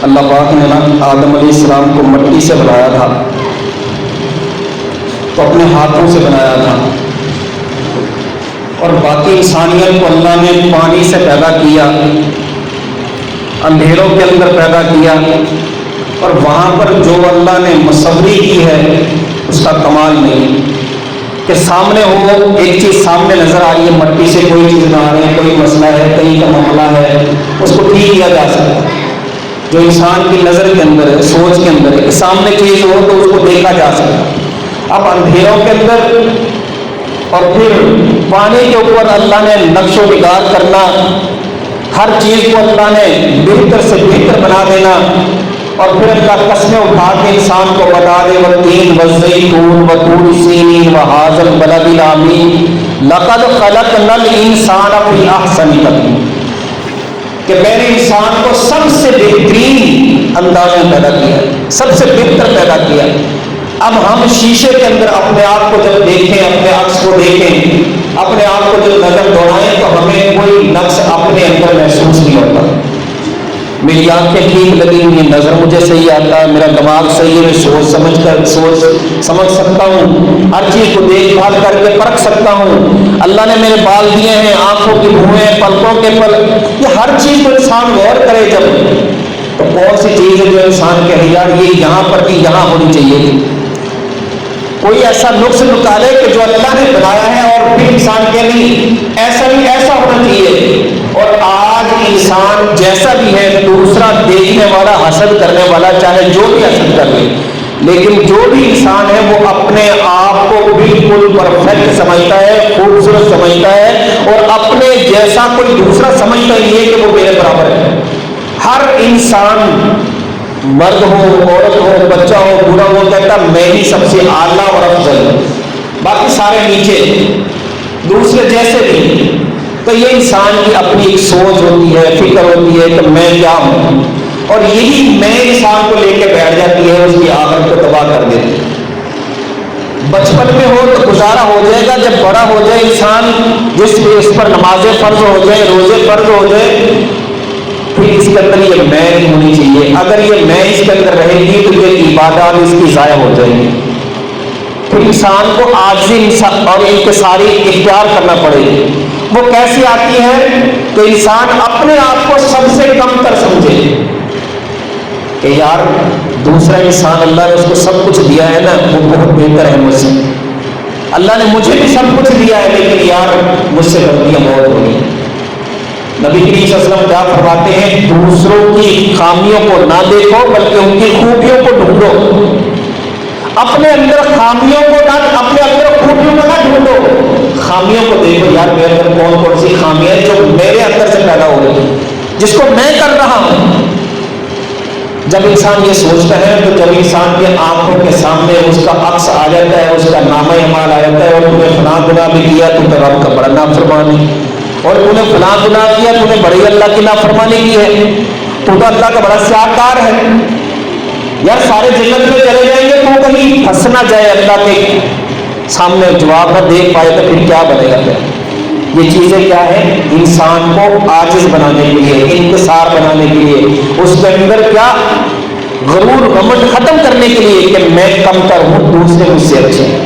اللہ پاک نے نا آدم علیہ السلام کو مٹی سے بنایا تھا، تو اپنے ہاتھوں سے بنایا تھا، اور باقی انسانیت کو اللہ نے پانی سے پیدا کیا، اندھیروں کے اندر پیدا کیا، اور وہاں پر جو اللہ نے مصوری کی ہے اس کا کمال نہیں کہ سامنے ہو ایک چیز سامنے نظر آ رہی ہے، مٹی سے کوئی چیز نہ آ رہی ہے، کوئی مسئلہ ہے، کہیں کا معاملہ ہے، اس کو ٹھیک کیا جا سکتا ہے۔ جو انسان کی نظر کے اندر ہے، سوچ کے اندر ہے کہ سامنے چیز ہو تو اس کو دیکھا جا سکتا ہے۔ اب اندھیروں کے اندر اور پھر پانی کے اوپر اللہ نے نقش و نگار کرنا، ہر چیز کو اللہ نے بہتر سے بہتر بنا دینا، اور پھر اللہ قسمیں اٹھا کے انسان کو بتا دے والتین والزیتون وطور سینین وہذا البلد الامین لقد خلقنا الانسان فی احسن تقویم، کہ میں نے انسان کو سب سے بہترین انداز میں پیدا کیا، سب سے بہتر پیدا کیا۔ اب ہم شیشے کے اندر اپنے آپ کو جب دیکھیں، اپنے عکس کو دیکھیں، اپنے آپ کو جب نظر دوڑائیں تو ہمیں کوئی نقص اپنے اندر محسوس نہیں ہوتا۔ میری آنکھیں ٹھیک لگی ہوئی ہیں، نظر مجھے صحیح آتا ہے، میرا دماغ صحیح ہے، میں سوچ سمجھ سکتا ہوں، ہر چیز کو دیکھ بھال کر کے پرکھ سکتا ہوں۔ اللہ نے میرے بال دیے ہیں، آنکھوں کی بھویں، پلکوں کے پل، یہ ہر چیز کو انسان غور کرے جب، تو کون سی چیز ہے جو انسان کہے یار یہ یہاں پر بھی یہاں ہونی چاہیے تھی۔ کوئی ایسا نقص نکالے کہ جو اللہ نے بنایا ہے اور پھر انسان کہ نہیں ایسا نہیں، ایسا ہونا چاہیے۔ اور آج انسان جیسا بھی ہے، دوسرا دیکھنے والا، حسد کرنے والا، چاہے جو بھی حسد کر لے، لیکن جو بھی انسان ہے وہ اپنے آپ کو بالکل پرفیکٹ سمجھتا ہے، خوبصورت سمجھتا ہے، اور اپنے جیسا کوئی دوسرا سمجھتا ہی نہیں ہے کہ وہ میرے برابر ہے۔ ہر انسان، مرد ہو، عورت ہو، بچہ ہو، بوڑھا ہو، کہتا میں ہی سب سے اعلیٰ اور افضل ہوں، باقی سارے نیچے، دوسرے جیسے بھی۔ تو یہ انسان کی اپنی ایک سوچ ہوتی ہے، فکر ہوتی ہے کہ میں کیا ہوں، اور یہی میں انسان کو لے کے بیٹھ جاتی ہے، اس کی آخرت کو تباہ کر دیتی ہے۔ بچپن میں ہو تو گزارا ہو جائے گا، جب بڑا ہو جائے انسان، جس پہ اس پر نمازیں فرض ہو جائے، روزے فرض ہو جائے، پھر اس کے اندر یہ میں نہیں ہونی چاہیے۔ اگر یہ میں اس کے اندر رہے گی تو یہ عبادات اس کی ضائع ہو جائے گی۔ پھر انسان کو عاجزی اور انکساری اختیار کرنا پڑے گی۔ وہ کیسی آتی ہے کہ انسان اپنے آپ کو سب سے کم تر سمجھے کہ یار دوسرا انسان اللہ نے اس کو سب کچھ دیا ہے نا، وہ بہت بہتر ہے مجھ سے، اللہ نے مجھے بھی سب کچھ دیا ہے، لیکن یار مجھ سے غلطیاں بہت ہو گئی۔ نبی کریم صلی اللہ علیہ وسلم کیا فرماتے ہیں؟ دوسروں کی خامیوں کو نہ دیکھو بلکہ ان کی خوبیوں کو ڈھونڈو۔ اپنے اندر خامیوں کو نہ، اپنے اندر خوبیوں کو نہ ڈھونڈو، خامیوں کو دیکھو، یار میرے اندر کون کون سی خامیاں ہیں جو میرے اندر سے پیدا ہو رہی ہیں، جس کو میں کر رہا ہوں۔ جب انسان یہ سوچتا ہے تو جب انسان کی آنکھوں کے سامنے اس کا عکس آ جاتا ہے، اس کا نامہ اعمال آ جاتا ہے، اور تم نے فلاں گناہ بھی کیا، تم تو رب کا بڑا نافرمان ہے، اور تم نے فلاں گناہ کیا، تم نے بڑی اللہ کی نافرمانی کی ہے، تو اللہ کا بڑا سیاکار ہے، یار سارے جنت میں چلے جائیں گے، تو کہیں پھنس نہ جائے، اللہ کے سامنے جواب نہ دیکھ پائے تو پھر کیا بنے گا پھر؟ یہ چیزیں کیا ہیں؟ انسان کو عاجز بنانے کے لیے، انکسار بنانے کے لیے، اس کے اندر کیا غرور غمنڈ ختم کرنے کے لیے کہ میں کم تر ہوں، دوسرے مجھ سے اچھے ہیں۔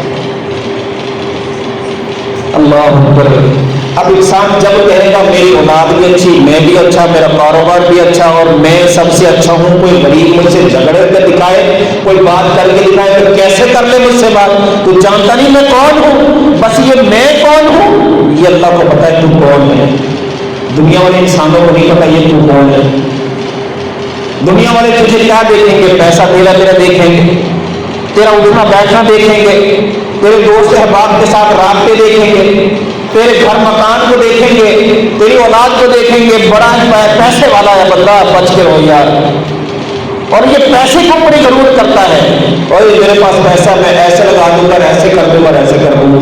اللہ اکبر۔ اب انسان جب کہے گا میری اولاد بھی اچھی، میں بھی اچھا، میرا کاروبار بھی اچھا، اور میں سب سے اچھا ہوں، کوئی غریب مجھ سے جھگڑے کر دکھائے، کوئی بات کر کے دکھائے تو کیسے کر لے مجھ سے بات؟ تو جانتا نہیں میں کون ہوں، بس یہ میں کون ہوں یہ اللہ کو پتا ہے تو کون ہے۔ دنیا والے انسانوں کو نہیں پتا یہ تو کون ہے۔ دنیا والے تجھے کیا دیکھیں گے؟ پیسہ تیرا دیکھیں گے، تیرا اٹھنا بیٹھنا دیکھیں گے، تیرے دوست احباب کے ساتھ رابطے دیکھیں گے، تیرے گھر مکان کو دیکھیں گے، تیری اولاد کو دیکھیں گے، بڑا پیسے والا ہے بندہ، بچ کے رہو یار۔ اور یہ پیسے کو بڑی ضرورت کرتا ہے، اور میرے پاس پیسہ، میں ایسے لگا دوں گا، ایسے کر دوں گا، ایسے کر دوں گا،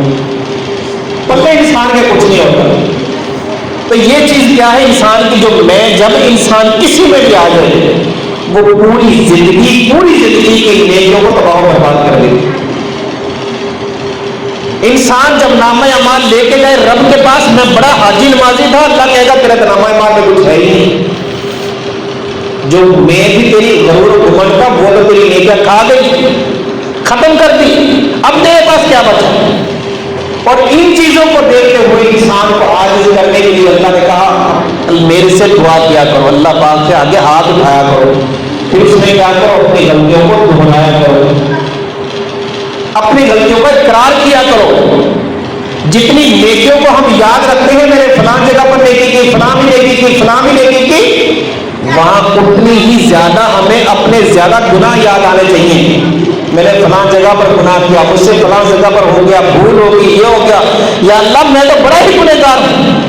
پتہ انسان کے کچھ نہیں ہوتا۔ تو یہ چیز کیا ہے انسان کی؟ جو میں، جب انسان کسی میں بھی آ جائے وہ پوری زندگی کی نیکیوں کو تباہ و برباد کر دے۔ انسان جب نامہ اعمال لے کے جائے رب کے پاس، میں بڑا حاجی نمازی تھا، اللہ کہے گا تیرا نامہ اعمال میں کچھ ہے ہی نہیں، جو میں بھی تیری غرور و گھمنڈ کا وہ تو تیری نیکیاں کھا گئی، ختم کر دی، اب تیرے پاس کیا بچا؟ اور ان چیزوں کو دیکھتے ہوئے انسان کو عاجز کرنے کے لیے اللہ نے کہا میرے سے دعا کیا کرو، اللہ پاک کے آگے ہاتھ اٹھایا کرو، پھر اس میں کیا کرو اپنی غلطیوں کو دہرایا کرو، اپنی غلطیوں کا اقرار کیا کرو۔ جتنی نیکیوں کو ہم یاد رکھتے ہیں میرے فلاں جگہ پر نیکی کی، فلاں بھی نیکی کی، فلاں بھی نیکی کی، وہاں اتنی ہی زیادہ ہمیں اپنے زیادہ گناہ یاد آنے چاہیے۔ میں نے فلاں جگہ پر گناہ کیا، مجھ سے فلاں جگہ پر ہو گیا، بھول ہو گئی، یہ ہو گیا، یا اللہ میں تو بڑا ہی گنہگار ہوں۔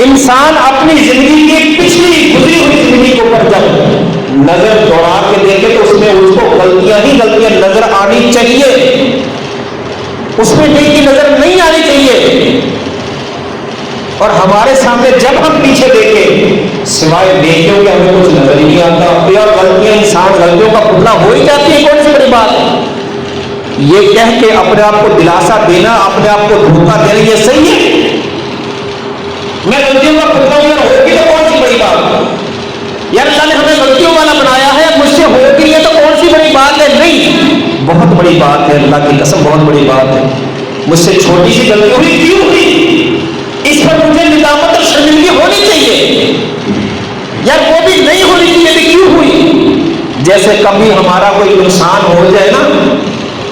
انسان اپنی زندگی کی پچھلی گزری ہوئی زندگی کے اوپر جب نظر دوڑا کے دیکھے تو اس میں اس کو غلطیاں ہی غلطیاں نظر آنی چاہیے، اس میں نیکی نظر نہیں آنی چاہیے۔ اور ہمارے سامنے جب ہم پیچھے دیکھیں سوائے نیکیوں کے ہمیں کچھ نظر ہی نہیں آتا، اور غلطیاں انسان غلطیوں کا پتلا ہو ہی جاتی ہے، کون سی بڑی بات ہے؟ یہ کہہ کے اپنے آپ کو دلاسا دینا، اپنے آپ کو دھوکہ دینا، یہ صحیح ہے؟ میں غلطیوں کا پتلا ہوں، ہوگی تو کون سی بڑی بات ہے؟ یار اللہ نے ہمیں غلطیوں والا بنایا ہے، مجھ سے ہو گئی ہے تو کون سی بڑی بات ہے؟ نہیں، بہت بڑی بات ہے، اللہ کی قسم بہت بڑی بات ہے۔ مجھ سے چھوٹی سی غلطی ہوئی، کیوں ہوئی؟ اس پر مجھے ندامت اور شرمندگی ہونی چاہیے، یار وہ بھی نہیں ہونی چاہیے کہ کیوں ہوئی۔ جیسے کبھی ہمارا کوئی نقصان ہو جائے نا،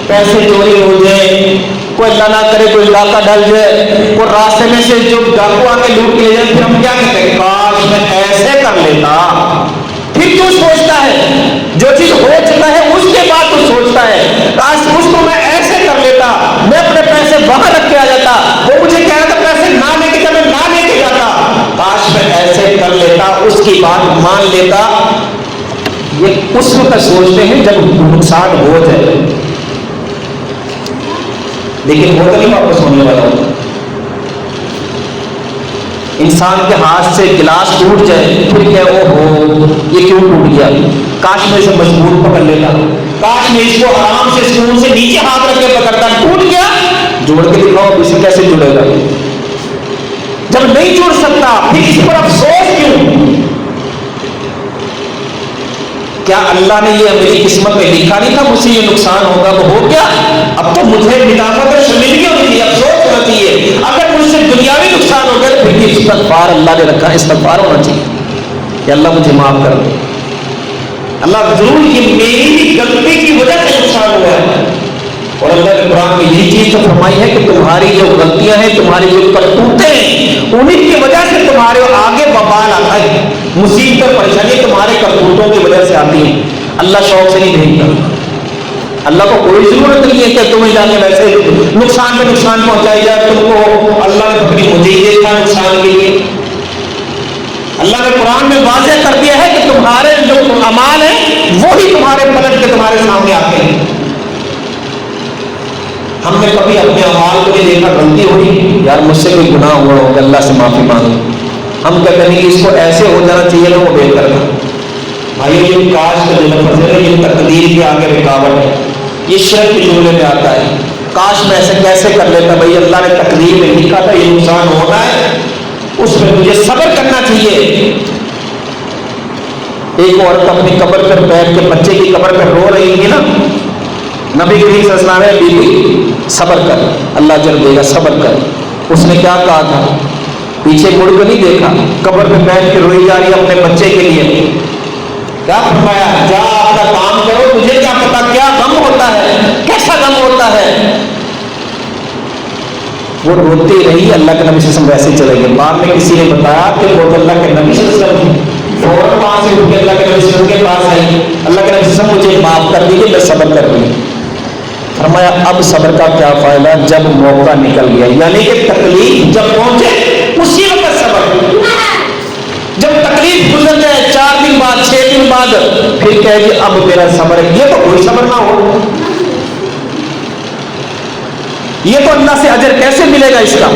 پیسے چوری ہو جائے، کوئی اللہ نہ کرے کوئی علاقہ ڈل جائے، کوئی راستے میں سے جو ڈاکو آ کے لوٹ کے لے جائے، پھر ہم کیا کہتے ہیں کاش میں ایسے کر لیتا۔ پھر کیوں سوچتا ہے؟ جو چیز ہو چکا ہے اس کے بعد تو سوچتا ہے کاش اس کو میں ایسے کر لیتا، میں اپنے پیسے وہاں رکھ کے آ جاتا، وہ مجھے کہہ رہا تھا پیسے نہ لے کے میں نہ لے کے جاتا، کاش میں ایسے کر لیتا، اس کی بات مان لیتا۔ یہ اس وقت سوچتے ہیں جب نقصان ہو جائے، لیکن وہ تو نہیں واپس ہونے والا ہوتا۔ انسان کے ہاتھ سے گلاس ٹوٹ جائے پھر کہ وہ ہو یہ کیوں ٹوٹ گیا، کاش میں اسے مضبوط پکڑ لیتا، کاش میں اس کو آرام سے سکون سے نیچے ہاتھ رکھ کے پکڑتا، ٹوٹ گیا، جوڑ کے دکھاؤ اسے کیسے جڑے گا؟ جب نہیں جڑ سکتا پھر اس پر افسوس کیوں؟ کیا اللہ نے یہ میری قسمت میں لکھا نہیں تھا مجھ سے یہ نقصان ہوگا تو ہو گیا، اب تو مجھے ندامت اور شرمندگی ہونی چاہیے، افسوس ہونا چاہیے۔ اگر مجھ سے دنیاوی نقصان ہو گیا تو پھر بھی استغفار اللہ نے رکھا، استغفار ہونا چاہیے کہ اللہ مجھے معاف کر دے، اللہ ضرور یہ میری غلطی کی وجہ سے نقصان ہوا ہے۔ اور اللہ نے قرآن میں یہی چیز تو فرمائی ہے کہ تمہاری جو غلطیاں ہیں، تمہاری جو کرتوتیں ہیں، انہیں کی وجہ سے تمہارے آگے وبال آتا ہے، مصیبت پریشانی تمہارے کرتوتوں کی وجہ سے آتی ہے۔ اللہ شوق سے نہیں بھیجتا، اللہ کو کوئی ضرورت نہیں ہے کہ تمہیں جا کے ویسے نقصان میں نقصان پہنچائی جائے، تم کو اللہ نے اپنی مجھے ہی دیکھا نقصان کے لیے۔ اللہ نے قرآن میں واضح کر دیا ہے کہ تمہارے جو اعمال ہیں وہی تمہارے پلٹ کے تمہارے سامنے آتے ہیں۔ ہم نے کبھی اپنے اعمال کو نہیں دیکھا، غلطی ہوئی یار مجھ سے کوئی گناہ ہوا ہوگا، اللہ سے معافی مانگو، ہم کہتے ہیں کہ اس کو ایسے ہو جانا چاہیے تو وہ بہتر تھا۔ بھائی یہ کاش کا جو لفظ ہے یہ تقدیر کے آگے رکاوٹ ہے، یہ شرک کے جملے میں آتا ہے، کاش میں ایسے کیسے کر لیتا، بھائی اللہ نے تقدیر میں لکھا تھا یہ نقصان ہونا ہے، اس میں مجھے صبر کرنا چاہیے۔ ایک عورت اپنی قبر پر بیٹھ کے بچے کی قبر پر رو رہی تھی نا، نبی کریم صلی اللہ علیہ وسلم نے بیوی صبر کر اللہ اجر دے گا، صبر کر۔ اس نے کیا کہا تھا؟ پیچھے مڑ کے نہیں دیکھا، قبر پہ بیٹھ کے روئی جا رہی ہے اپنے بچے کے لیے، کیا فرمایا؟ جا اپنا کام کرو، تجھے کیا پتا کیا غم ہوتا ہے، کیسا غم ہوتا ہے۔ وہ روتی رہی، اللہ کے نبی صلی اللہ علیہ وسلم ویسے چلے گئے۔ بعد میں کسی نے بتایا کہ وہ تو اللہ کے نبی صلی اللہ علیہ وسلم فوراً وہاں سے اٹھ کے اللہ کے نبی صلی اللہ علیہ وسلم کے پاس آئی، اللہ کے نبی صلی اللہ علیہ وسلم مجھے معاف کر دیجیے، میں صبر کر رہی ہوں۔ فرمایا اب صبر کا کیا فائدہ جب موقع نکل گیا، یعنی کہ تکلیف جب پہنچے اسی وقت صبر، جب تکلیف گزر جائے 4 دن بعد 6 دن بعد پھر کہے کہ اب میرا صبر ہے، یہ تو کوئی صبر نہ ہو، یہ تو اللہ سے اجر کیسے ملے گا اس کا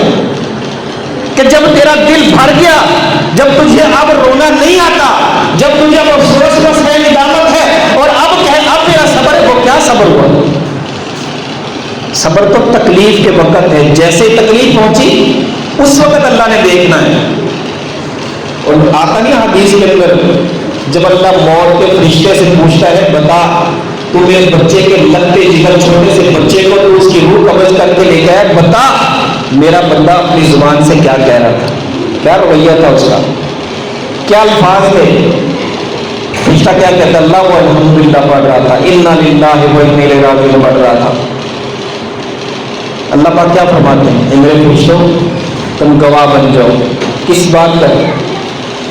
کہ جب تیرا دل بھر گیا، جب تجھے اب رونا نہیں آتا، جب تجھے اب افسوس بس ہے، ندامت ہے، اور اب میرا صبر ہے، وہ کیا صبر ہوا؟ صبر تو تکلیف کے وقت ہے، جیسے تکلیف پہنچی اس وقت اللہ نے دیکھنا ہے۔ اور آتا نہیں حدیث کے اندر جب اللہ موت کے فرشتے سے پوچھتا ہے بتا تو میرے بچے کے لگتے جگر چھوٹے سے بچے کو تو اس کی روح قبض کر کے لے کے آیا، بتا میرا بندہ اپنی زبان سے کیا کہہ رہا تھا، کیا رویہ تھا اس کا، کیا الفاظ تھے؟ فرشتہ کیا کہتا؟ اللہ و الحمدللہ پڑھ رہا تھا، انا للہ و انا الیہ راجعون پڑھ رہا تھا۔ اللہ پاک کیا فرماتے ہیں؟ اے میرے فرشتوں تم گواہ بن جاؤ، کس بات پر؟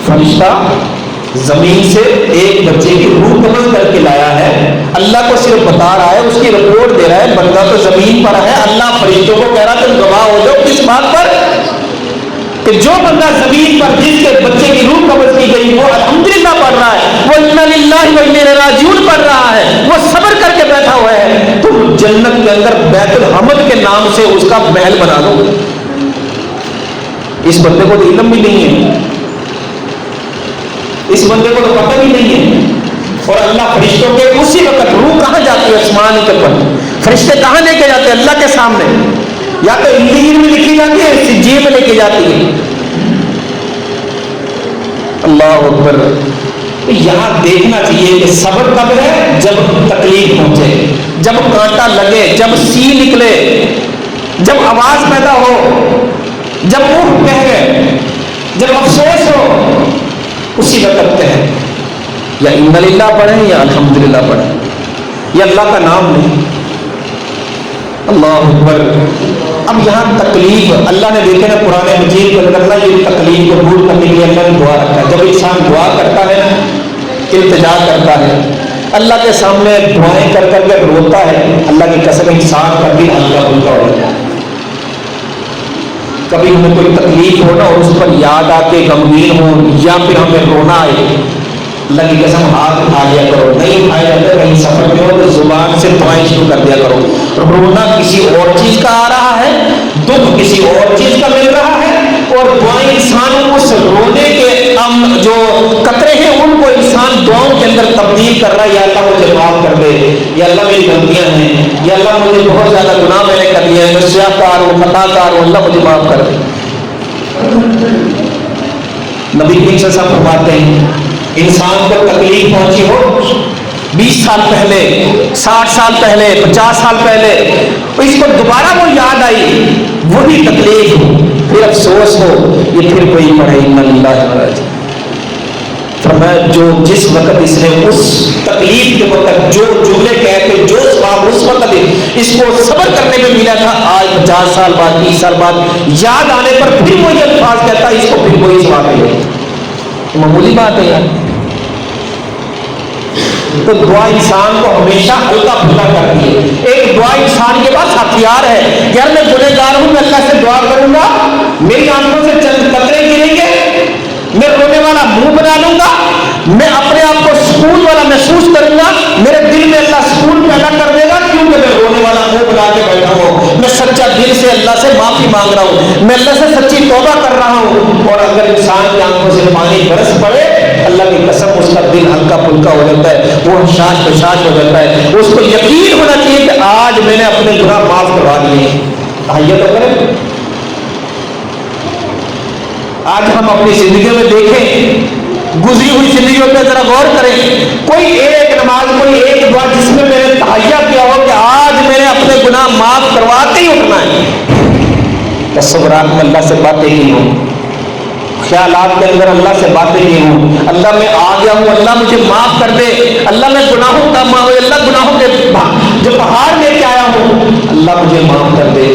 فرشتہ زمین سے ایک بچے کی روح قبض کر کے لایا ہے، اللہ کو صرف بتا رہا ہے، اس کی رپورٹ دے رہا ہے، بندہ تو زمین پر ہے، اللہ فرشتوں کو کہہ رہا تم گواہ ہو جاؤ کس بات پر؟ کہ جو بندہ زمین پر جس کے بچے کی روح قبض کی گئی وہ الحمدللہ پڑھ رہا ہے، وہ انا للہ و انا الیہ راجعون پڑھ رہا ہے، وہ صبر کر کے بیٹھا ہوا ہے، تم جنت کے اندر بیت الحمد کے نام سے اس کا محل بنا دو۔ اس بندے کو تو علم بھی نہیں ہے، اس بندے کو تو پتہ بھی نہیں ہے، اور اللہ فرشتوں کے اسی وقت روح کہاں جاتی ہے؟ آسمان کے پر فرشتے کہاں لے کے جاتے ہیں؟ اللہ کے سامنے، یا تو انجیل میں لکھی جاتی ہے یا سجین میں لے کے جاتی ہے۔ اللہ اکبر۔ یہاں دیکھنا چاہیے کہ صبر کب ہے؟ جب تکلیف پہنچے، جب کانٹا لگے، جب سی نکلے، جب آواز پیدا ہو، جب روح کہے، جب افسوس ہو، اسی وقت کہیں یا انا للہ پڑھیں یا الحمدللہ پڑھیں، یا اللہ کا نام نہیں۔ اللہ اکبر۔ اب یہاں تکلیف اللہ نے دیکھے نا قرآن مجید کے اندر اللہ یہ تکلیف کو دور کرنے کے لیے اللہ نے دعا رکھا ہے۔ جب انسان دعا کرتا ہے، التجا کرتا ہے، اللہ کے سامنے دعائیں کر کر کے روتا ہے، اللہ کی قسم انسان کا دل ہلکا پھلکا ہو جاتا ہے۔ کبھی ہمیں کوئی تکلیف ہو نا اور اس پر یاد آ کے غمگین ہو یا پھر ہمیں رونا آئے، اللہ کی قسم ہاتھ اٹھا لیا کرو، نہیں اٹھائے جاتے کہیں سفر میں ہو تو زبان سے دعائیں شروع کر دیا کرو۔ رونا کسی اور چیز کا آ رہا ہے، دکھ کسی اور چیز کا مل رہا ہے، اور دعائیں انسان اس رونے کے جو قطرے ہیں ان کو انسان دعاؤں کے اندر تبدیل کر رہا ہے۔ یا اللہ مجھے معاف کر دے، یا اللہ میری غلطیاں ہیں، یا اللہ مجھے بہت زیادہ گناہ میں نے کر لیا ہے، میں سیاہ کار ہوں، خطا کار ہوں، اللہ مجھے معاف کر دے۔ نبی کریم صلی اللہ علیہ وسلم فرماتے ہیں انسان کو تکلیف پہنچی ہو 20 سال پہلے، 60 سال پہلے، 50 سال پہلے، اس کو دوبارہ وہ یاد آئی، وہی تکلیف ہو، پھر افسوس ہو، یہ پھر کوئی پڑھے انا للہ و انا الیہ۔ فرمایا جو جس وقت اس نے اس تکلیف کے وقت جو جملے کہتے، جو ثواب اس وقت اس کو صبر کرنے میں ملا تھا، آج 50 سال بعد، 30 سال بعد یاد آنے پر پھر وہ یہ الفاظ کہتا ہے، اس کو پھر کوئی ثواب نہیں۔ معمولی بات ہے یار۔ تو دعا انسان کو ہمیشہ ہلکا پھلکا کرتی ہے۔ ایک دعا انسان کے پاس ہتھیار ہے، یار میں گنہگار ہوں، میں اللہ سے دعا کروں گا، میری آنکھوں سے چند قطرے گریں گے، میں رونے والا منہ بنا لوں گا، میں اپنے آپ کو سکون والا محسوس کروں گا، میرے دل میں اللہ سکون پیدا کر دے گا، کیونکہ میں رونے والا منہ بنا کے بیٹھا ہوں، میں سچا دل سے اللہ سے معافی مانگ رہا ہوں، میں اللہ سے سچی توبہ کر رہا ہوں۔ اور اگر انسان کی آنکھوں سے پانی برس پڑے، اللہ کی قسم اس کا دل ہلکا پھلکا ہو جاتا ہے، وہ حشاش بشاش ہو جاتا ہے، اس کو یقین ہونا چاہیے کہ آج میں نے اپنے گناہ معاف کروا دیے ہیں۔ آئیے تو کریں، آج ہم اپنی زندگی میں دیکھیں، گزری ہوئی زندگیوں پہ ذرا غور کریں، کوئی ایک نماز، کوئی ایک دعا جس میں میں نے تہیہ کیا ہو کہ آج میں نے اپنے گناہ معاف کروا کے ہی اٹھنا ہے۔ تصورات میں اللہ سے باتیں کی ہوں، خیالات کے اندر اللہ سے باتیں کی ہوں، اللہ میں آ گیا ہوں، اللہ مجھے معاف کر دے، اللہ میں گناہوں کا اللہ گناہوں کے جو پہاڑ لے کے آیا ہوں، اللہ مجھے معاف کر دے،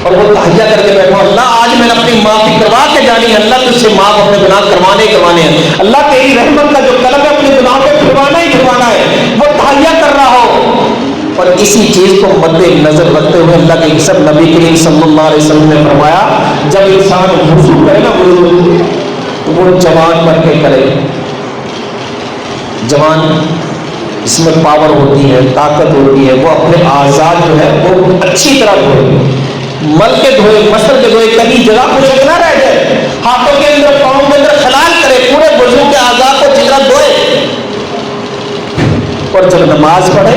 اور وہ تہیہ کر کے بیٹھا اللہ آج میں نے اپنی معافی کروا کے جانی ہے، اللہ تجھ سے معاف اپنے گناہ کروانے ہیں، اللہ تیری رحمت کا جو قلم ہے اپنے گناہوں پہ پھروانا ہی پھروانا ہے، وہ تہیہ کر رہا ہو۔ اور اسی چیز کو مد نظر رکھتے ہوئے اللہ کے قسم نبی کریم صلی اللہ علیہ وسلم نے فرمایا جب انسان وضو کرے نا وضو تو وہ جوان بن کے کرے، جوان اس میں پاور ہوتی ہے، طاقت ہوتی ہے، وہ اپنے اعضاء جو ہے وہ اچھی طرح دھوئے، مل کے دھوئے، مسل کے دھوئے، کہیں جگہ خشک نہ رہ جائے، ہاتھوں کے اندر پاؤں کے اندر خلال کرے، پورے وضو کے اعضاء کو جگہ دھوئے، اور جب نماز پڑھے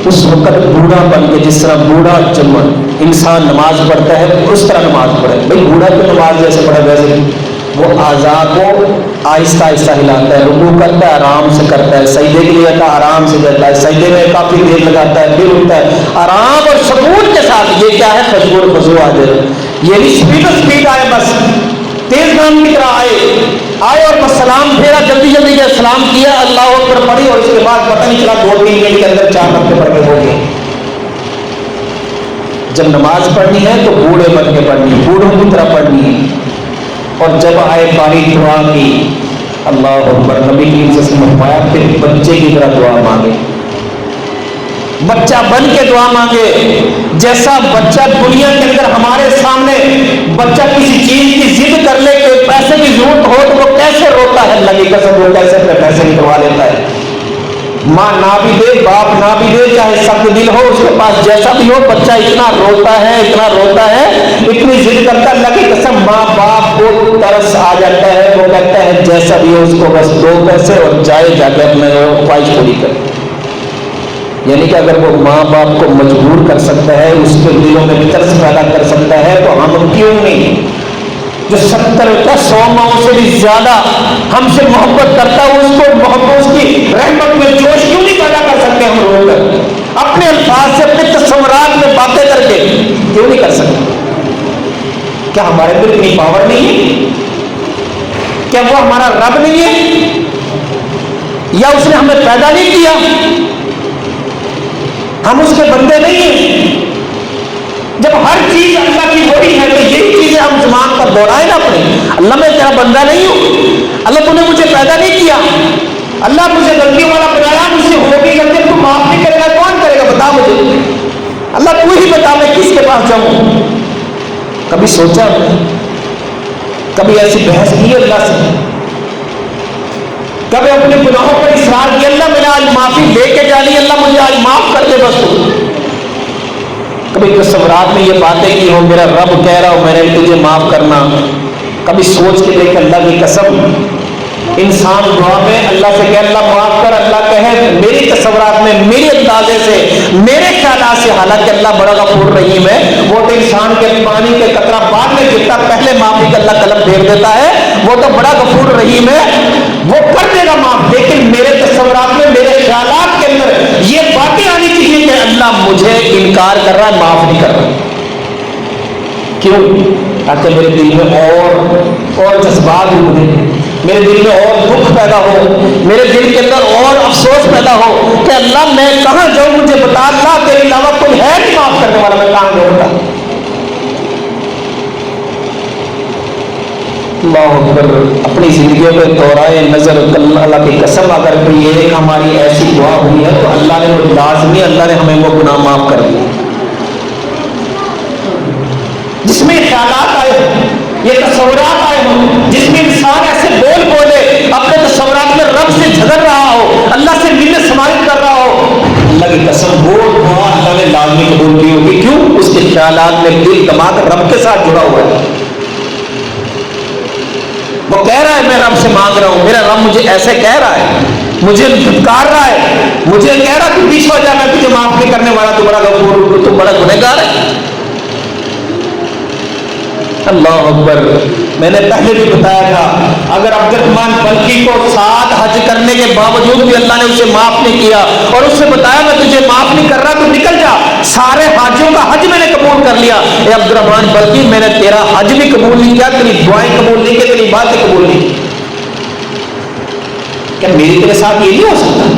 اس وقت بوڑھا بن کے، جس طرح بوڑھا جب انسان نماز پڑھتا ہے اس طرح نماز پڑھے۔ بھائی بوڑھا تو نماز جیسے پڑھے ویسے وہ اعضاء کو آہستہ آہستہ ہلاتا ہے، رکوع کرتا ہے آرام سے کرتا ہے، سجدے کے لیے آتا ہے آرام سے جاتا ہے، سجدے میں کافی دیر لگاتا ہے، پھر اٹھتا ہے آرام اور سکون کے ساتھ۔ یہ کیا ہے؟ خشوع اور خضوع حاضر۔ یہ بھی سپیڈ آئے، بس تیز گام کی طرح آئے اور بس سلام پھیرا، جلدی جلدی کے سلام کیا، اللہ اکبر پڑھی، اور اس کے بعد پتہ نہیں چلا 2-3 منٹ کے اندر 4 رکعتیں پڑھ کے ہو گئے۔ جب نماز پڑھنی ہے تو بوڑھے بن کے پڑھنی ہے، بوڑھوں کی طرح پڑھنی ہے۔ اور جب آئے باری دعا کی، اللہ اکبر، نبی کریم صلی اللہ علیہ وسلم نے فرمایا پھر بچے کی طرح دعا مانگے، بچہ بن کے دعا مانگے۔ جیسا بچہ دنیا کے اندر ہمارے سامنے بچہ کسی چیز کی ضد کر لے کہ پیسے کی ضرورت ہو تو وہ کیسے روتا ہے، اللہ کی قسم وہ کیسے اپنے پیسے نکلوا لیتا ہے۔ ماں نہ بھی دے، باپ نہ بھی دے، چاہے سخت دل ہو اس کے پاس جیسا بھی ہو، بچہ اتنا روتا ہے، اتنا روتا ہے، اتنی ضد کرتا ہے، اللہ کی قسم ماں باپ کو ترس آ جاتا ہے، وہ کہتا ہے جیسا بھی ہو اس کو بس 2 پیسے اور جائے جا کے اپنے خواہش پوری کرے۔ یعنی کہ اگر وہ ماں باپ کو مجبور کر سکتا ہے، اس کے دلوں میں ترس پیدا کر سکتا ہے، تو ہم کیوں نہیں؟ جو 70 کا 100 ماؤں سے بھی زیادہ ہم سے محبت کرتا ہے، اس کو محبت، اس کی رحمت میں جوش کیوں نہیں پیدا کر سکتے ہم رو کر؟ اپنے الفاظ سے، اپنے تصورات میں باتیں کر کے کیوں نہیں کر سکتے؟ کیا ہمارے اندر اتنی پاور نہیں ہے؟ کیا وہ ہمارا رب نہیں ہے؟ یا اس نے ہمیں پیدا نہیں کیا؟ ہم اس کے بندے نہیں ہیں؟ جب ہر چیز اللہ کی وہی ہے تو یہی چیزیں ہم زبان پر دوہرائیں نا اپنے، اللہ میں تیرا بندہ نہیں ہوں، اللہ تو نے مجھے پیدا نہیں کیا، اللہ مجھے غلطیوں والا بنایا، مجھ سے ہوگی غلطی، تو معاف نہیں کرے گا، کون کرے گا بتا مجھے، اللہ تو ہی بتا میں کس کے پاس جاؤں؟ کبھی سوچا ہم نے؟ کبھی ایسی بحث کی اللہ سے؟ کبھی اپنے گناہوں پر اصرار کیا، اللہ میرا آج معافی لے کے جانی، اللہ مجھے آج معاف کر دے بس تو؟ کبھی تصورات میں یہ باتیں کی ہوں میرا رب کہہ رہا ہوں میں نے تجھے معاف کرنا؟ کبھی سوچ کے دیکھ اللہ کی قسم، انسان دعا میں اللہ سے کہ اللہ معاف کر، اللہ کہے میری تصورات میں، میری اندازے سے، میرے خیالات سے، حالانکہ اللہ بڑا غفور رحیم ہے، وہ تو انسان کے پانی کے قطرہ بعد میں گرتا، پہلے معافی کا اللہ قلم پھیر دیتا ہے، وہ تو بڑا غفور رحیم ہے، وہ کر دے گا معاف، لیکن میرے تصورات میں، میرے خیالات کے اندر یہ باتیں آنی چاہیے کہ اللہ مجھے انکار کر رہا ہے، معاف نہیں کر رہا۔ کیوں؟ تاکہ میرے دل میں اور جذبات ابھریں، میرے دل میں اور دکھ پیدا ہو، میرے دل کے اندر اور افسوس پیدا ہو کہ اللہ میں کہاں جاؤں، مجھے بتا، اللہ تیرے علاوہ کوئی ہے نہیں معاف کرنے والا، میں کہاں جاؤں گا؟ اللہ اکبر۔ اپنی زندگیوں پہ دورائے نظر، اللہ کی قسم اگر کوئی ایک ہماری ایسی دعا ہوئی ہے تو اللہ نے وہ لازمی، اللہ نے ہمیں وہ گناہ معاف کر دیا جس میں خیالات آئے ہوں، یہ تصورات آئے ہوں، جس میں انسان ایسے بولے اپنے تصورات میں رب سے جھگڑ رہا ہو، اللہ سے منت سماعت کر رہا ہو، اللہ کی قسم وہ دعا اللہ نے لازمی قبول کی ہوگی۔ کیوں؟ اس کے خیالات میں دل دماغ رب کے ساتھ جڑا ہوا ہے، وہ کہہ رہا ہے میں رب سے مانگ رہا ہوں، میرا رب مجھے ایسے کہہ رہا ہے، مجھے دھتکار رہا ہے، مجھے کہہ رہا تو پیچھے ہو جا، میں تجھے معاف نہیں کرنے والا، تو بڑا غفور، تو بڑا گنہگار ہے۔ اللہ اکبر۔ میں نے پہلے بھی بتایا تھا اگر عبد الرحمن بلخی کو 7 حج کرنے کے باوجود بھی اللہ نے اسے معاف نہیں کیا اور اس سے بتایا میں تجھے معاف نہیں کر رہا تو نکل جا، سارے حاجیوں کا حج میں نے قبول کر لیا، اے عبد الرحمن بلخی میں نے تیرا حج بھی قبول نہیں کیا، تیری دعائیں قبول نہیں کی، تیری باتیں قبول نہیں کی۔ کیا میری تیرے ساتھ یہ نہیں ہو سکتا؟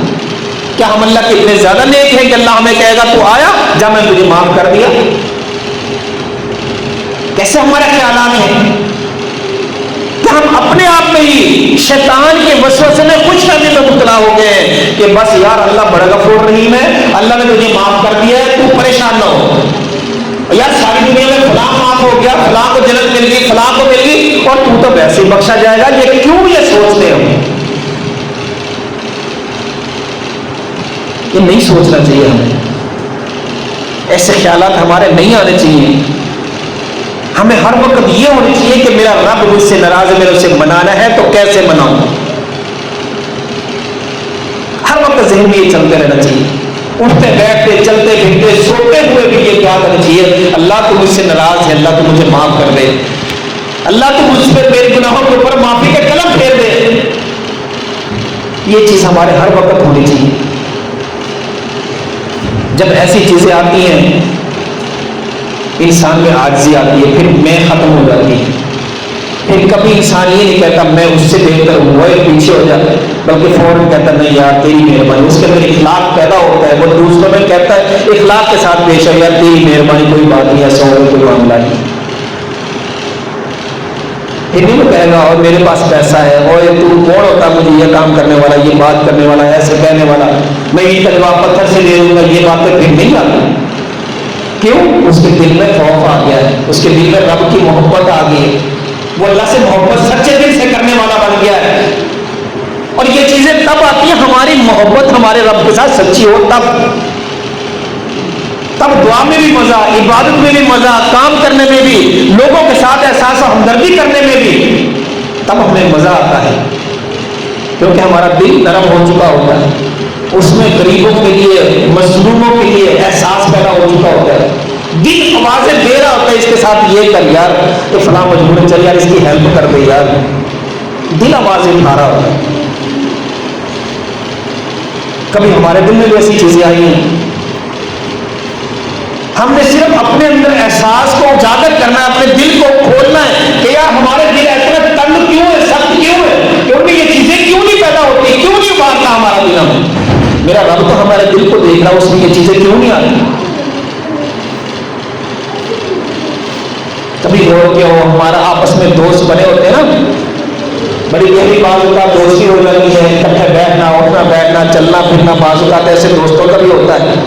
کیا ہم اللہ کے اتنے زیادہ نیک ہیں کہ اللہ ہمیں کہے گا تو آیا جا میں تجھے معاف کر دیا؟ کیسے ہمارے خیالات ہیں کہ ہم اپنے آپ میں ہی شیطان کے وسوسے میں خوش فہمی میں مبتلا ہو گئے ہیں کہ بس یار اللہ بڑا غفور رحیم ہے، اللہ نے تجھے معاف کر دیا ہے، تو پریشان نہ ہو، یار ساری دنیا میں فلاں معاف ہو گیا، فلاں کو جنت مل گئی، فلاں کو مل گئی، اور تو ویسے ہی بخشا جائے گا۔ یہ کیوں یہ سوچتے ہو؟ یہ نہیں سوچنا چاہیے ہمیں، ایسے خیالات ہمارے نہیں آنے چاہیے۔ ہمیں ہر وقت یہ ہونا چاہیے کہ میرا رب مجھ سے ناراض ہے، میرے اسے منانا ہے تو کیسے مناؤں؟ ہر وقت ذہن میں یہ چلتے رہنا چاہیے، اٹھتے بیٹھتے چلتے پھرتے سوتے ہوئے بھی یہ دعا کرنا چاہیے اللہ تو مجھ سے ناراض ہے، اللہ تو مجھے معاف کر دے، اللہ تو مجھ پہ میرے گناہوں کے اوپر معافی کے قلم پھیر دے. یہ چیز ہمارے ہر وقت ہونی چاہیے. جب ایسی چیزیں آتی ہیں انسان میں عاجزی آتی ہے، پھر میں ختم ہو جاتی ہے. پھر کبھی انسان یہ نہیں کہتا میں اس سے بہتر ہوں، وہ ایک پیچھے ہو جاتا ہے، بلکہ فوراً کہتا نہیں یار تیری مہربانی. اس کے اندر اخلاق پیدا ہوتا ہے، وہ دوسروں میں کہتا ہے اخلاق کے ساتھ پیش آ یار تیری مہربانی، کوئی بات نہیں، ایسا ہوگا کوئی معاملہ نہیں. پھر نہیں وہ کہے گا اور میرے پاس پیسہ ہے، اور تو کون ہوتا مجھے یہ کام کرنے والا، یہ بات کرنے والا، ایسے کہنے والا، میں یہ تلوار پتھر سے لے لوں گا، یہ باتیں پھر نہیں آتی. کیوں؟ اس کے دل میں خوف آ گیا ہے، اس کے دل میں رب کی محبت آ گئی ہے، وہ اللہ سے محبت سچے دل سے کرنے والا بن گیا ہے. اور یہ چیزیں تب آتی ہیں ہماری محبت ہمارے رب کے ساتھ سچی ہو، تب دعا میں بھی مزہ، عبادت میں بھی مزہ، کام کرنے میں بھی، لوگوں کے ساتھ احساس ہمدردی کرنے میں بھی تب ہمیں مزہ آتا ہے، کیونکہ ہمارا دل نرم ہو چکا ہوتا ہے. اس میں غریبوں کے لیے، مظلوموں کے لیے احساس پیدا ہو چکا ہوتا ہے. دل آوازیں دے رہا ہوتا ہے اس کے ساتھ یہ کر یار، یہ فلاں مجبور ہے، چل یار اس کی ہیلپ کر دے یار. دل آوازیں اٹھا رہا ہوتا ہے. کبھی ہمارے دل میں بھی ایسی چیزیں آئی ہیں. ہم نے صرف اپنے اندر احساس کو اجاگر کرنا ہے، اپنے دل کو کھولنا ہے کہ یار ہمارے دل اتنا تنگ کیوں ہے، سخت کیوں ہے، کیونکہ یہ چیزیں کیوں نہیں پیدا ہوتی، کیوں نہیں ابھارتا ہمارا دل. ہمیں میرا رب تو ہمارے دل کو دیکھ رہا، اس میں یہ چیزیں کیوں نہیں آتی. کبھی غور کیا ہو ہمارا آپس میں دوست بنے ہوتے ہیں نا، بڑی گہری بعض اوقات دوستی ہو جاتی ہے، اکٹھے بیٹھنا اٹھنا بیٹھنا چلنا پھرنا، بعض اوقات ایسے دوستوں کا بھی ہوتا ہے.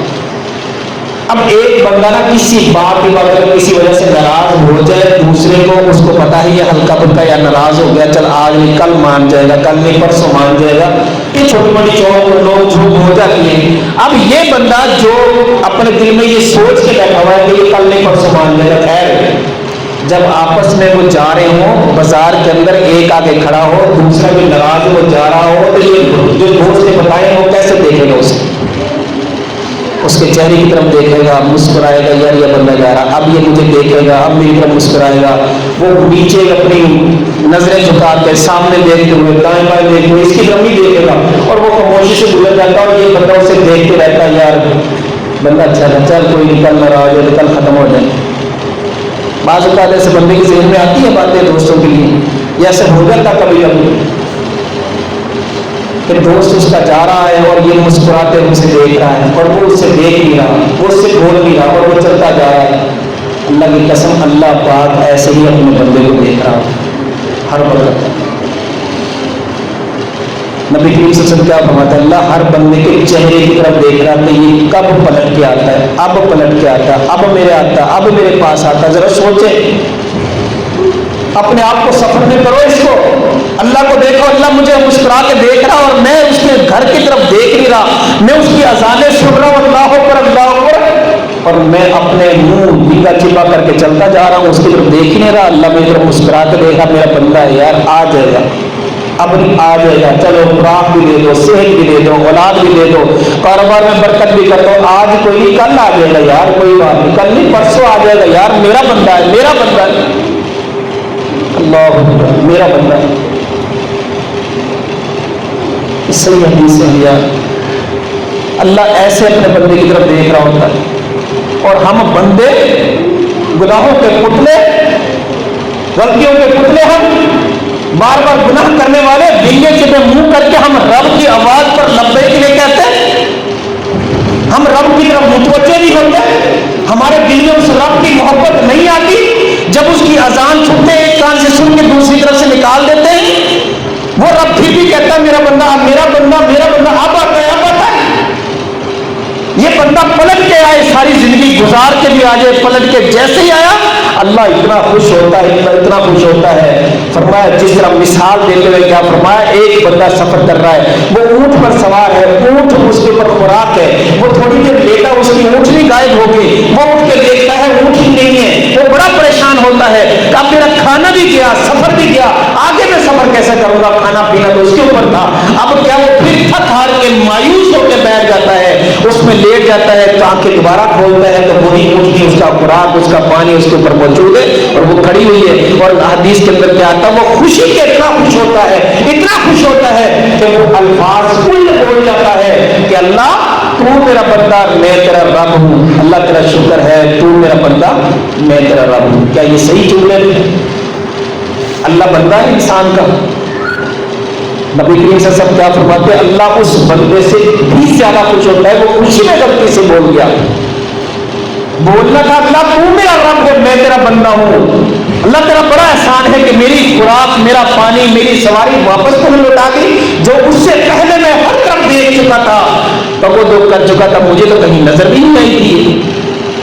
اب ایک بندہ نا کسی بات کی وجہ کسی وجہ سے ناراض ہو جائے، دوسرے کو اس کو پتا ہے یہ ہلکا پھلکا یا ناراض ہو گیا، چل آج نہیں کل مان جائے گا، کل نہیں پرسوں مان جائے گا. یہ چھوٹی موٹی چوک لوگ جھوٹ ہو جاتی ہیں. اب یہ بندہ جو اپنے دل میں یہ سوچ کے بیٹھا ہوا ہے کہ یہ کل نہیں پرسوں مان جائے گا، خیر جب آپس میں وہ جا رہے ہوں بازار کے اندر، ایک آگے کھڑا ہو دوسرا بھی ناراض ہو جا رہا ہو، تو یہ جو دوست نے بتایا وہ کیسے دیکھے گا اسے؟ اس کے چہرے کی طرف دیکھے گا، مسکرائے گا یار یہ بندہ جا رہا، اب یہ مجھے دیکھے گا، اب میری طرف مسکرائے گا. وہ نیچے اپنی نظریں جھکا کے سامنے دیکھتے ہوئے دائیں بائیں دیکھتے ہوئے اس کی طرف نہیں دیکھے گا، اور وہ خاموشی سے گزر جاتا ہے. اور یہ بندہ اسے دیکھتے رہتا ہے یار بندہ اچھا ہے، چل کوئی نہیں، کل ناراض ہے کل ختم ہو جائے. بعض اوقات ایسے بندے کے ذہن میں آتی ہے باتیں دوستوں کے لیے، یہ ایسے ہو جاتا کبھی کبھی. پھر دوست اس کا جا رہا ہے اور یہ مسکراتے ہوئے اسے دیکھ رہا ہے، اور وہ اس سے دیکھ نہیں رہا، وہ اس سے بول نہیں رہا، اور وہ چلتا جا رہا ہے. اللہ کی قسم اللہ پاک ایسے ہی اپنے بندے کو دیکھ رہا ہر وقت. نبی کریم صلی اللہ علیہ وسلم کیا فرماتا ہے، اللہ ہر بندے کے چہرے کی طرف دیکھ رہا کہ یہ کب پلٹ کے آتا ہے، اب پلٹ کے آتا ہے، اب میرے آتا ہے، اب میرے پاس آتا ہے. ذرا سوچے، اپنے آپ کو سفر میں کرو، اس کو اللہ کو دیکھو، اللہ مجھے مسکرا کے دیکھ رہا اور میں اس کے گھر کی طرف دیکھ نہیں رہا، میں اس کی اذانیں سن رہا ہوں اللہ اکبر، اور میں اپنے منہ بھیگا چپا کر کے چلتا جا رہا ہوں، اس کی طرف دیکھ نہیں رہا. اللہ میری طرف مسکرا کے دیکھا میرا بندہ ہے یار آ جائے گا، اب آ جائے گا، چلو خوراک بھی دے دو، صحت بھی دے دو، اولاد بھی دے دو، کاروبار میں برکت بھی کر دو، آج کوئی نہیں کل آ جائے گا یار، کوئی بات نہیں، کل نہیں پرسوں آ جائے گا یار، میرا بندہ ہے میرا بندہ ہے، اللہ میرا بندہ ہے. اس لیے حدیث سے لیا اللہ ایسے اپنے بندے کی طرف دیکھ رہا ہوتا ہے، اور ہم بندے گناہوں کے پتلے، غلطیوں کے پتلے، ہم بار بار گناہ کرنے والے بنگے چپے منہ کر کے ہم رب کی آواز پر لبیک نہیں کہتے، ہم رب کی طرف متوجہ نہیں ہوتے، ہمارے دل میں اس رب کی محبت نہیں آتی. جب اس کی اذان سنتے ایک کان سے سن کے دوسری طرف سے نکال دیتے ہیں، وہ رب پھر بھی کہتا ہے میرا بندہ میرا بندہ میرا بندہ اب آتا ہے اب آتا ہے. یہ بندہ پلٹ کے آئے، ساری زندگی گزار کے بھی آ جائے، پلٹ کے جیسے ہی آیا اللہ اتنا خوش ہوتا ہے، اتنا خوش ہوتا ہے. فرمایا جس طرح مثال دیتے ہوئے کیا فرمایا، ایک بندہ سفر کر رہا ہے، وہ اونٹ پر سوار ہے، اونٹ اس کے اوپر خوراک ہے، وہ تھوڑی دیر لیٹا اس کی اونٹنی غائب ہو گئی، وہ اٹھ کے دیکھتا ہے اونٹنی نہیں ہے، وہ بڑا پریشان ہوتا ہے کہ اب میرا کھانا بھی گیا، سفر بھی گیا، آگے میں سفر کیسے کروں گا، کھانا پینا تو اس کے اوپر تھا. اب کیا وہ پھر تھک ہار کے مایوس ہو کے بیٹھ جاتا ہے، اس میں لیٹ جاتا ہے، تو آنکھیں دوبارہ کھولتا ہے تو وہی اونٹنی، اس کا خوراک، اس کا پانی اس کے اوپر موجود ہے، اور وہ کھڑی ہوئی ہے، اور حدیث کے اندر کیا آتا ہے، وہ خوشی کے اتنا خوش ہوتا ہے، اتنا خوش ہوتا ہے کہ وہ الفاظ کل بول جاتا ہے کہ اللہ تو میرا بندہ، میں تیرا رب ہوں، اللہ تیرا شکر ہے، تو میرا بندہ، میں تیرا رب ہوں۔ کیا یہ صحیح جملے ہیں؟ اللہ بندہ ہے انسان کا؟ نبی کریم صلی اللہ علیہ وسلم کیا فرماتے ہیں، اللہ اس بندے سے بھی زیادہ خوش ہوتا ہے، وہ خوشی میں غلطی سے بول گیا، بولنا تھا اللہ تو میرا رب ہے، میں تیرا بندہ ہوں، اللہ تیرا بڑا احسان ہے کہ میری خوراک، میرا پانی، میری سواری واپس تو نہیں لوٹا دی، جو اس سے پہلے میں ہر طرف دیکھ چکا تھا، تو کر چکا تھا، مجھے تو کہیں نظر بھی نہیں آئی تھی،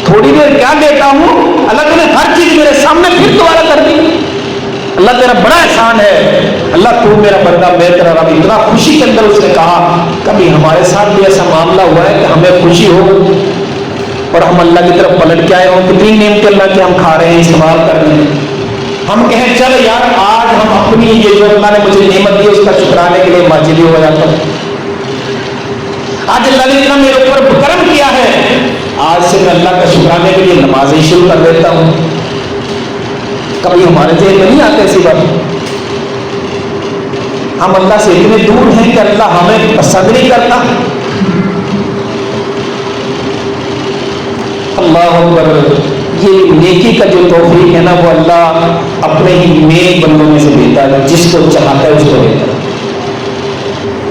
تھوڑی دیر کیا دیتا ہوں، اللہ نے ہر چیز میرے سامنے پھر دوبارہ کر دی، اللہ تیرا بڑا احسان ہے، اللہ تو میرا بندہ، میں تیرا رب۔ اتنا خوشی کے اندر اس نے کہا۔ کبھی ہمارے ساتھ بھی ایسا معاملہ ہوا ہے کہ ہمیں خوشی ہو اور ہم اللہ کی طرف پلٹ کے آئے ہوں، کتنی نعمت اللہ کے ہم کھا رہے ہیں، استعمال کر رہے ہیں، ہم کہیں چل یار آج ہم اپنی یہ جو اللہ نے مجھے نعمت دی اس کا شکرانے کے لیے مسجد ہو جاتا ہے، آج اللہ نے اتنا میرے اوپر کرم کیا ہے، آج سے میں اللہ کا شکرانے کے لیے نمازیں شروع کر دیتا ہوں۔ کبھی ہمارے ذہن میں نہیں آتے ایسی بات؟ ہم اللہ سے اتنے دور ہیں کہ اللہ ہمیں پسند نہیں کرتا۔ اللہ اکبر، یہ نیکی کا جو توفیق ہے نا، وہ اللہ اپنے ہی نیک بندوں میں سے دیتا ہے، جس کو چاہتا ہے اس کو دیتا ہے۔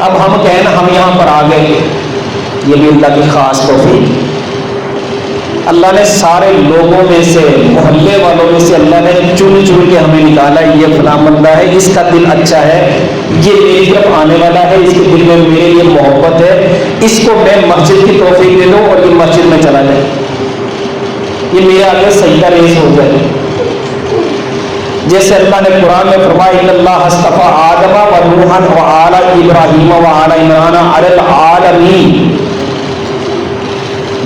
اب ہم کہیں نا ہم یہاں پر آ گئے، یہ بھی اللہ کی خاص توفیق۔ اللہ نے سارے لوگوں میں سے، محلے والوں میں سے اللہ نے چن چن کے ہمیں نکالا، یہ فلاں بندہ ہے، اس کا دل اچھا ہے، یہ میری طرف آنے والا ہے، اس کے دل میں میرے لیے محبت ہے، اس کو میں مسجد کی توفیق دے دوں اور یہ مسجد میں چلا جائے، یہ میرے آگے سجدہ ریز ہو جائے۔ جیسے اللہ نے قرآن میں فرمایا ان اللہ اصطفیٰ آدم و نوحا و آل ابراہیم و آل عمران علی العالمین،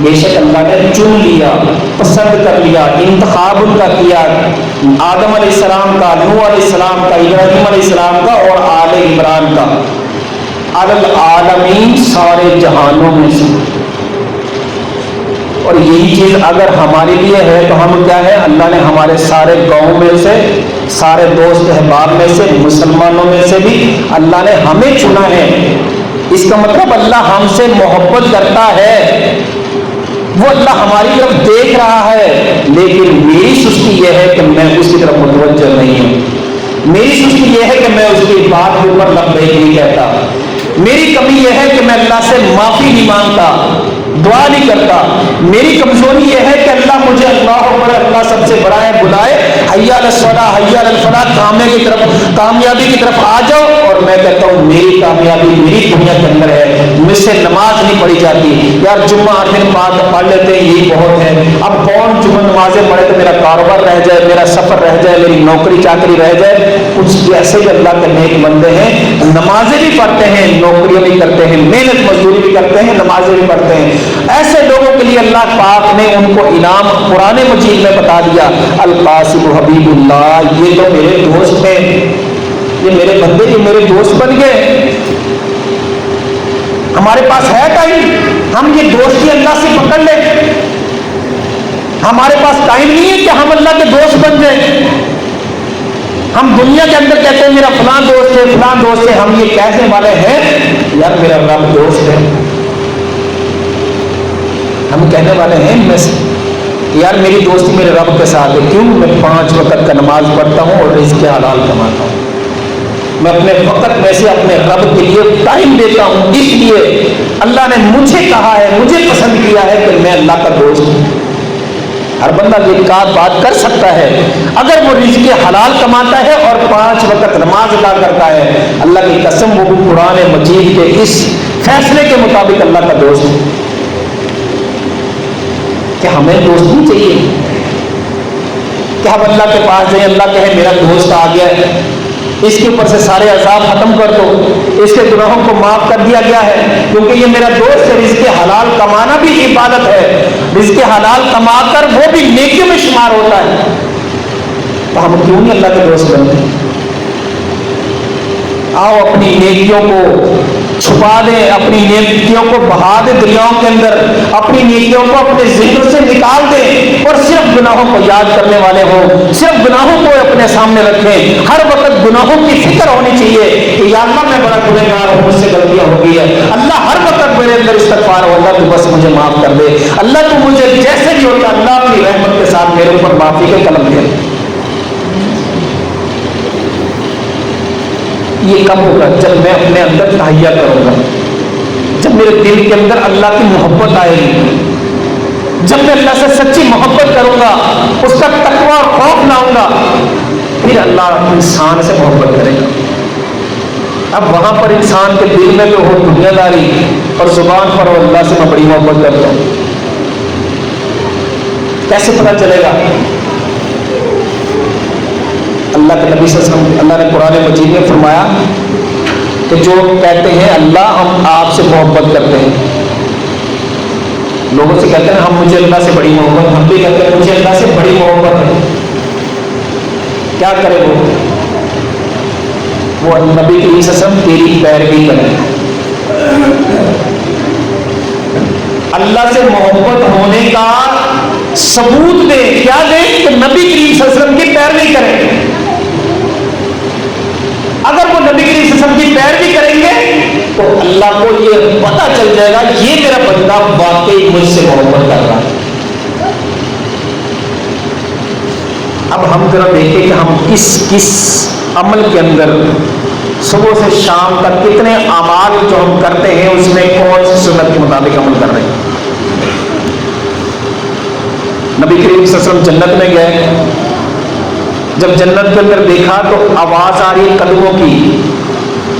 بے شک اللہ نے چن لیا، پسند کر لیا، انتخاب ان کا کیا، آدم علیہ السلام کا، نوح علیہ السلام کا، ابراہیم علیہ السلام کا اور آل عمران کا، علی العالمین، سارے جہانوں میں سے۔ اور یہی چیز اگر ہمارے لیے ہے تو ہم کیا ہے، اللہ نے ہمارے سارے گاؤں میں سے، سارے دوست احباب میں سے، مسلمانوں میں سے بھی اللہ نے ہمیں چنا ہے۔ اس کا مطلب اللہ ہم سے محبت کرتا ہے، وہ اللہ ہماری طرف دیکھ رہا ہے، لیکن میری سستی یہ ہے کہ میں اس کی طرف متوجہ نہیں ہوں، میری سستی یہ ہے کہ میں اس کی بات کے اوپر لبیک نہیں کہتا، میری کمی یہ ہے کہ میں اللہ سے معافی نہیں مانگتا، دعا نہیں کرتا، میری کمزوری یہ ہے کہ اللہ مجھے اللہ اکبر، اللہ سب سے بڑا ہے، بلائے حی علی الصلاۃ حی علی الفلاح، کامیابی کی طرف آ جاؤ، اور میں کہتا ہوں میری کامیابی میری دنیا کے اندر ہے، مجھ سے نماز نہیں پڑھی جاتی، یار جمعہ 8 دن بعد پڑھ لیتے ہیں یہی بہت ہے، اب کون جمعہ نمازیں پڑھے تو میرا کاروبار رہ جائے، میرا سفر رہ جائے، میری نوکری چاکری رہ جائے۔ کچھ ایسے بھی اللہ کے نیک بندے ہیں، نمازیں بھی پڑھتے ہیں، نوکریاں بھی کرتے ہیں، محنت مزدوری بھی کرتے ہیں، نمازیں بھی پڑھتے ہیں، ایسے لوگوں کے لیے اللہ پاک نے ان کو انعام قرآن مجید میں بتا دیا، القاسم حبیب اللہ، یہ تو میرے دوست ہیں، یہ میرے بندے، یہ میرے دوست بن گئے۔ ہمارے پاس ہے ٹائم ہم یہ دوستی اللہ سے پکڑ لیں، ہمارے پاس ٹائم نہیں ہے کہ ہم اللہ کے دوست بن جائیں۔ ہم دنیا کے اندر کہتے ہیں میرا فلاں دوست ہے، فلاں دوست ہے، ہم یہ کہنے والے ہیں یار میرا رب دوست ہے، ہم کہنے والے ہیں میں یار میری دوستی میرے رب کے ساتھ ہے، کیوں؟ میں 5 وقت کا نماز پڑھتا ہوں اور رزق حلال کماتا ہوں، میں اپنے وقت میں سے اپنے رب کے لیے ٹائم دیتا ہوں، اس لیے اللہ نے مجھے کہا ہے، مجھے پسند کیا ہے کہ میں اللہ کا دوست ہوں۔ ہر بندہ یہ بات کر سکتا ہے اگر وہ رزق حلال کماتا ہے اور 5 وقت نماز ادا کرتا ہے، اللہ کی قسم وہ قرآن مجید کے اس فیصلے کے مطابق اللہ کا دوست ہے۔ کہ ہمیں دوست نہیں چاہیے کہ ہم اللہ کے پاس جائیں، اللہ کہے میرا دوست آ گیا ہے، اس کے اوپر سے سارے عذاب ختم کر دو، اس کے گناہوں کو معاف کر دیا گیا ہے کیونکہ یہ میرا دوست ہے۔ رزق حلال کمانا بھی عبادت ہے، رزق حلال کما کر وہ بھی نیکیوں میں شمار ہوتا ہے، تو ہم کیوں نہیں اللہ کے دوست بنتے؟ آؤ اپنی نیکیوں کو چھپا چھپا دیں، اپنی نیکیوں کو بہا دیں دریاؤں کے اندر، اپنی نیکیوں کو اپنے ذہن سے نکال دیں اور صرف گناہوں کو یاد کرنے والے ہوں، صرف گناہوں کو اپنے سامنے رکھیں، ہر وقت گناہوں کی فکر ہونی چاہیے کہ یا اللہ میں بڑا گنہگار ہوں، مجھ سے غلطیاں ہو گئی ہے، اللہ ہر وقت میرے اندر استغفار ہو، اللہ تو بس مجھے معاف کر دے، اللہ تو مجھے جیسے بھی ہوتا اللہ اپنی رحمت کے ساتھ میرے اوپر معافی کے قلم دے۔ یہ کب ہوگا؟ جب میں اپنے اندر تہیہ کروں گا، جب میرے دل کے اندر اللہ کی محبت آئے گی، جب میں اللہ سے سچی محبت کروں گا، اس کا تقویٰ اور خوف لاؤں گا، پھر اللہ انسان سے محبت کرے گا۔ اب وہاں پر انسان کے دل میں تو ہو دنیا داری اور زبان پر ہو اللہ سے میں بڑی محبت کرتا ہوں، کیسے پتہ چلے گا؟ اللہ کے نبی صلی اللہ علیہ وسلم، اللہ نے قرآن مجید میں فرمایا کہ جو کہتے ہیں اللہ ہم آپ سے محبت کرتے ہیں، لوگوں سے کہتے ہیں ہم مجھے اللہ سے بڑی محبت، ہم بھی کہتے ہیں مجھے اللہ سے بڑی محبت ہے، کیا کرے وہ نبی کی قسم تیری پیروی کرے، اللہ سے محبت ہونے کا ثبوت دے، کیا دے؟ کہ نبی کریم صلی اللہ علیہ وسلم کی پیروی کریں۔ اگر وہ نبی کریم صلی اللہ علیہ وسلم کی پیروی کریں گے تو اللہ کو یہ پتہ چل جائے گا یہ میرا بندہ واقعی مجھ سے محبت کر رہا ہے۔ اب ہم ذرا دیکھیں کہ ہم کس عمل کے اندر صبح سے شام تک کتنے اعمال جو ہم کرتے ہیں اس میں کون سی سنت کے مطابق عمل کر رہے ہیں۔ نبی کریم صلی اللہ علیہ وسلم جنت میں گئے، جب جنت کے اندر دیکھا تو آواز آ رہی ہے قدموں کی،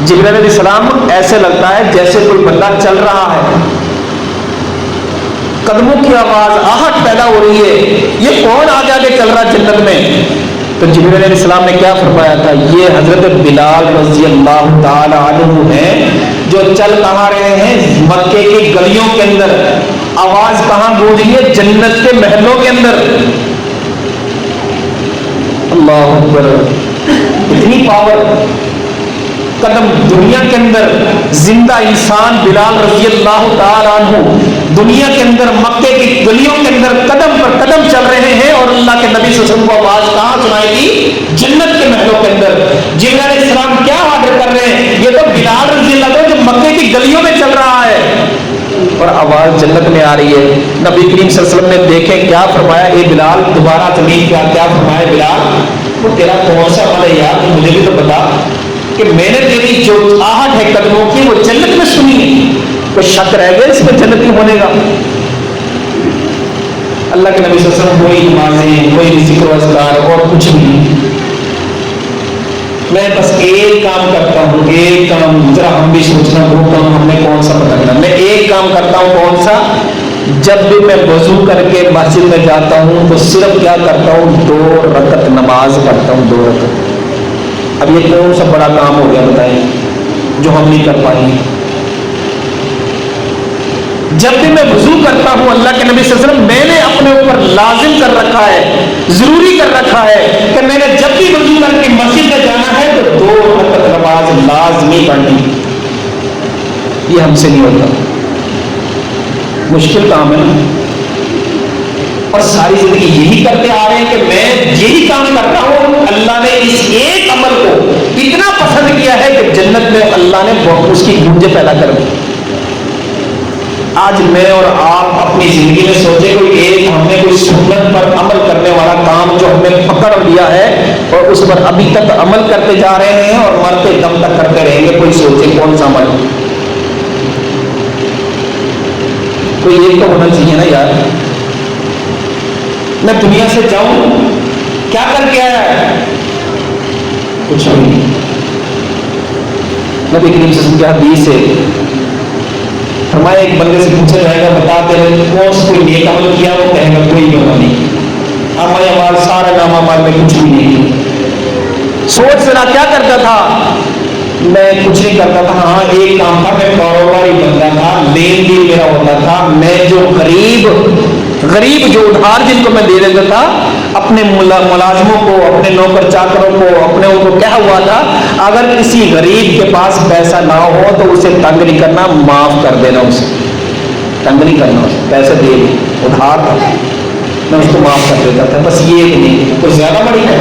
جبرائیل علیہ السلام ایسے لگتا ہے جیسے کوئی بندہ چل رہا ہے، قدموں کی آواز، آہٹ پیدا ہو رہی ہے، یہ کون آگے آگے چل رہا ہے جنت میں؟ تو جبرائیل علیہ السلام نے کیا فرمایا تھا؟ یہ حضرت بلال رضی اللہ تعالی عنہ ہیں، جو چل کہاں رہے ہیں؟ مکے کی گلیوں کے اندر، آواز کہاں گونج رہی ہے؟ جنت کے محلوں کے اندر۔ اللہ اکبر، اتنی پاور، قدم دنیا کے اندر زندہ انسان بلال رضی اللہ تعالی عنہ دنیا کے اندر مکے کی گلیوں کے اندر قدم پر قدم چل رہے ہیں، اور اللہ کے نبی صلی اللہ علیہ وسلم کو آواز کہاں سنائے گی؟ جنت کے محلوں کے اندر۔ جبرائیل علیہ السلام کیا آرڈر کر رہے ہیں؟ یہ تو بلال رضی اللہ عنہ جو مکے کی گلیوں میں چل رہا ہے اور آواز جنت میں آ رہی ہے۔ نبی کریم صلی اللہ علیہ وسلم نے دیکھیں کیا فرمایا؟ اے بلال، دوبارہ زمین پہ کیا فرمایا؟ بلال وہ تیرا کون سا عمل ہے یار، مجھے بھی تو بتا کہ میں نے تیری جو آہٹ ہے قدموں کی وہ جنت میں سنی ہے، کوئی شک رہ گیا اس میں جنت نہیں ہونے گا؟ اللہ کے نبی صلی اللہ علیہ وسلم کوئی نمازیں، کوئی ذکر و اذکار اور کچھ نہیں، میں بس ایک کام کرتا ہوں، ایک کام، ذرا ہم بھی سوچنا وہ کام ہم نے کون سا پکڑنا، میں ایک کام کرتا ہوں، کون سا؟ جب بھی میں وضو کر کے مسجد میں جاتا ہوں تو صرف کیا کرتا ہوں؟ 2 رکعت نماز پڑھتا ہوں، 2 رکعت۔ اب یہ کون سا بڑا کام ہو گیا بتائیں جو ہم نہیں کر پائیں گے؟ جب بھی میں وضو کرتا ہوں، اللہ کے نبی صلی اللہ علیہ وسلم میں نے اپنے اوپر لازم کر رکھا ہے، ضروری کر رکھا ہے کہ میں نے جب بھی وضو کر کے مسجد میں جانا ہے تو 2 رکعت نماز لازمی پڑھنی۔ یہ ہم سے نہیں ہوتا، مشکل کام ہے نا، اور ساری زندگی یہی کرتے آ رہے ہیں کہ میں یہی کام کر رہا ہوں۔ اللہ نے اس ایک عمل کو اتنا پسند کیا ہے کہ جنت میں اللہ نے اس کی گونجیں پیدا کر دی۔ آج میں اور آپ اپنی زندگی میں سوچے کوئی ایک ہم نے کوئی سنت پر عمل کرنے والا کام جو ہم نے پکڑ لیا ہے اور اس پر ابھی تک عمل کرتے جا رہے ہیں اور مرتے دم تک کرتے رہیں گے، کوئی سوچے کون سا عمل؟ کوئی ایک تو ہونا چاہیے نا یار۔ میں دنیا سے جاؤں کیا کر کے آیا ہے؟ کچھ نہیں۔ نبی کریم صلی اللہ علیہ وسلم کی حدیث ہے، فرمایا ایک بندے سے پوچھا جائے گا بتا تیرے کون سا کوئی نیک عمل کیا؟ وہ کہے گا کوئی بھی عمل نہیں، اعمال اعمال سارا نام اعمال میں کچھ بھی نہیں۔ سوچ ذرا کیا کرتا تھا؟ میں کچھ نہیں کرتا تھا، ہاں ایک کام تھا، میں کاروباری بندہ تھا، لین دین میرا ہوتا تھا، میں جو غریب جو ادھار جن کو میں دے دیتا تھا اپنے ملازموں کو، اپنے نوکر چاکروں کو، اپنے ان کو کیا ہوا تھا، اگر کسی غریب کے پاس پیسہ نہ ہو تو اسے تنگ نہیں کرنا، معاف کر دینا، اسے تنگ نہیں کرنا، اسے پیسے دے دیں، ادھار تھا میں اس کو معاف کر دیتا تھا، بس یہ نہیں کوئی زیادہ بڑی ہے۔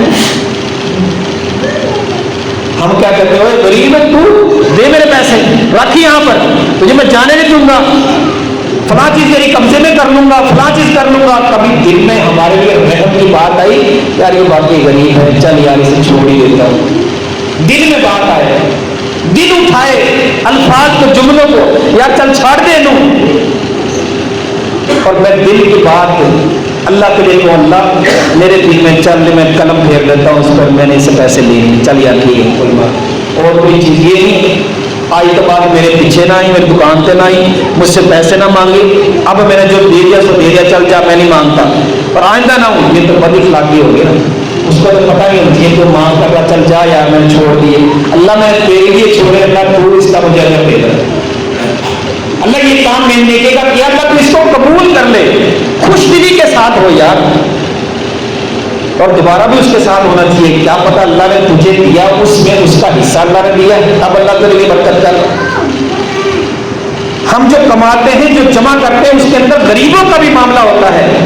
ہم کیا کہتے ہیں، غریب ہے تو دے میرے پیسے، رکھ یہاں پر، تجھے میں جانے نہیں دوں گا، فلاں چیز میری قبضے میں کر لوں گا، فلاں چیز کر لوں گا۔ کبھی دل میں ہمارے لیے رحم کی بات آئی، یار یہ واقعی غریب ہے، چل یار اسے چھوڑ ہی دیتا ہوں، دل میں بات آئے، دل اٹھائے الفاظ کو، جملوں کو، یار چل چھاڑ دے لوں، اور میں دل کی بات اللہ کے لیے کہوں، اللہ میرے دل میں چل، میں قلم پھیر دیتا ہوں اس پر، میں نے اسے پیسے لیے، چل یار ٹھیک ہے کوئی بات، اور کوئی چیز یہ نہیں آج کے بعد میرے پیچھے نہ آئی، میری دکان پہ نہ آئی، مجھ سے پیسے نہ مانگی، اب میں نے جو دے دیا سو دے دیا، چل جا میں نہیں مانگتا، اور آئندہ نہ ہوں، یہ تو بد اخلاقی ہوگی نا، اس کو تو پتہ نہیں ہوتی ہے تو مانگ کر رہا، چل جا یار میں نے چھوڑ دیے، اللہ میں تیرے لیے چھوڑے، اللہ تو اس کا مجھے اجر دے گا، اللہ یہ کام میں نے نیکی کا کیا، اللہ تو اس کو قبول کر لے، خوش دلی کے ساتھ ہو یار، اور دوبارہ بھی اس کے ساتھ ہونا چاہیے، کیا پتہ اللہ نے تجھے دیا اس میں اس کا حصہ اللہ نے دیا، اب اللہ تیرے لیے برکت کر۔ ہم جو کماتے ہیں، جو جمع کرتے ہیں، اس کے اندر غریبوں کا بھی معاملہ ہوتا ہے،